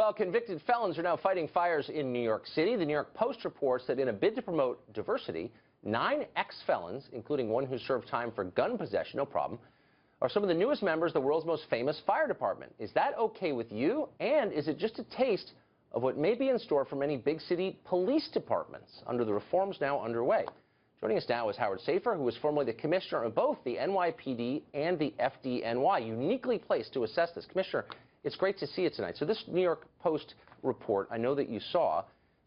Well, convicted felons are now fighting fires in New York City. The New York Post reports that in a bid to promote diversity, 9 ex-felons, including one who served time for gun possession, no problem, are some of the newest members of the world's most famous fire department. Is that okay with you? And is it just a taste of what may be in store for many big city police departments under the reforms now underway? Joining us now is Howard Safir, who was formerly the commissioner of both the NYPD and the FDNY, uniquely placed to assess this. Commissioner, it's great to see you tonight. So this New York Post report, I know that you saw,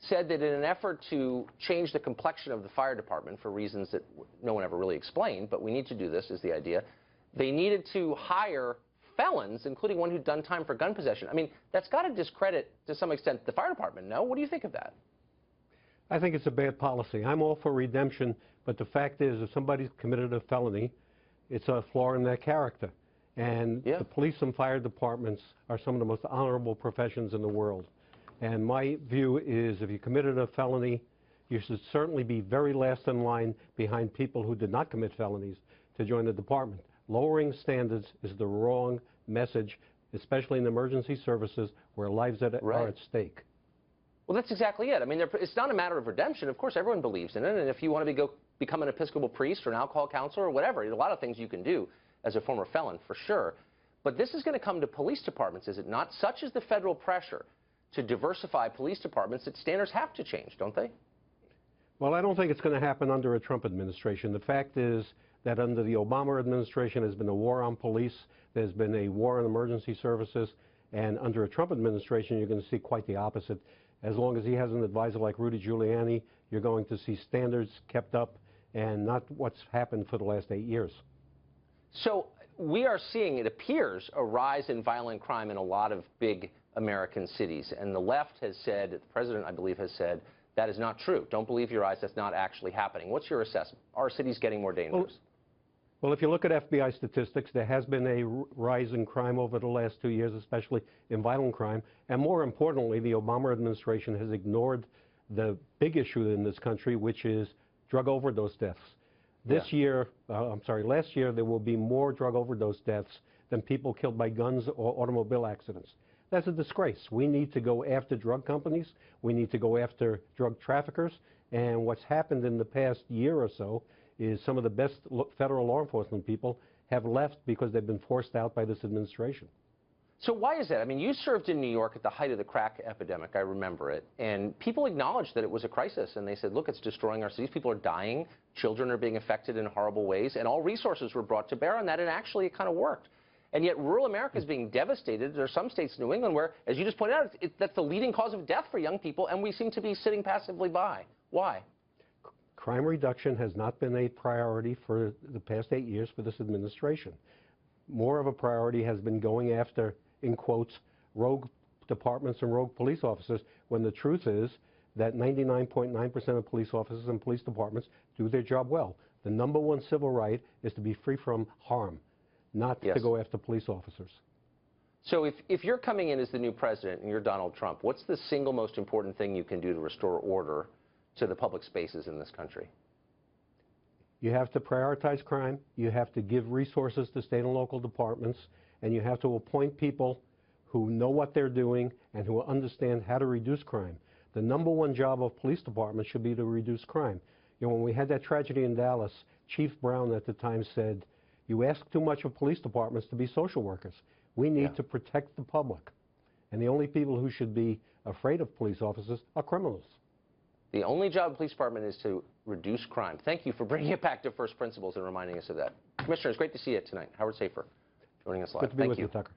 said that in an effort to change the complexion of the fire department for reasons that no one ever really explained, but we need to do this, is the idea, they needed to hire felons, including one who'd done time for gun possession. I mean, that's got to discredit, to some extent, the fire department, no? What do you think of that? I think it's a bad policy. I'm all for redemption, but the fact is, if somebody's committed a felony, it's a flaw in their character. And the police and fire departments are some of the most honorable professions in the world. And my view is, if you committed a felony, you should certainly be very last in line behind people who did not commit felonies to join the department. Lowering standards is the wrong message, especially in emergency services where lives are at stake. Well, that's exactly it. I mean, it's not a matter of redemption. Of course, everyone believes in it. And if you want to become an Episcopal priest or an alcohol counselor or whatever, there's a lot of things you can do as a former felon, for sure. But this is going to come to police departments, is it not? Such is the federal pressure to diversify police departments that standards have to change, don't they? Well, I don't think it's going to happen under a Trump administration. The fact is that under the Obama administration, there's been a war on police. There's been a war on emergency services. And under a Trump administration, you're going to see quite the opposite. As long as he has an advisor like Rudy Giuliani, you're going to see standards kept up and not what's happened for the last 8 years. So we are seeing, it appears, a rise in violent crime in a lot of big American cities. And the left has said, the president, I believe, has said, that is not true. Don't believe your eyes, that's not actually happening. What's your assessment? Are cities getting more dangerous? Well, if you look at FBI statistics, there has been a rise in crime over the last 2 years, especially in violent crime. And more importantly, the Obama administration has ignored the big issue in this country, which is drug overdose deaths. Last year, there will be more drug overdose deaths than people killed by guns or automobile accidents. That's a disgrace. We need to go after drug companies. We need to go after drug traffickers. And what's happened in the past year or so is some of the best federal law enforcement people have left because they've been forced out by this administration. So why is that? I mean, you served in New York at the height of the crack epidemic, I remember it, and people acknowledged that it was a crisis, and they said, look, it's destroying our cities, people are dying, children are being affected in horrible ways, and all resources were brought to bear on that, and actually it kind of worked. And yet rural America is being devastated. There are some states in New England where, as you just pointed out, that's the leading cause of death for young people, and we seem to be sitting passively by. Why? Crime reduction has not been a priority for the past 8 years for this administration. More of a priority has been going after, in quotes, rogue departments and rogue police officers, when the truth is that 99.9% of police officers and police departments do their job well. The #1 civil right is to be free from harm, not to go after police officers. So if you're coming in as the new president and you're Donald Trump, what's the single most important thing you can do to restore order to the public spaces in this country? You have to prioritize crime, you have to give resources to state and local departments, and you have to appoint people who know what they're doing and who understand how to reduce crime. The #1 job of police departments should be to reduce crime. You know, when we had that tragedy in Dallas, Chief Brown at the time said, you ask too much of police departments to be social workers. We need to protect the public. And the only people who should be afraid of police officers are criminals. The only job of the police department is to reduce crime. Thank you for bringing it back to first principles and reminding us of that. Commissioner, it's great to see you tonight. Howard Safir joining us live. Good to be with you, Tucker.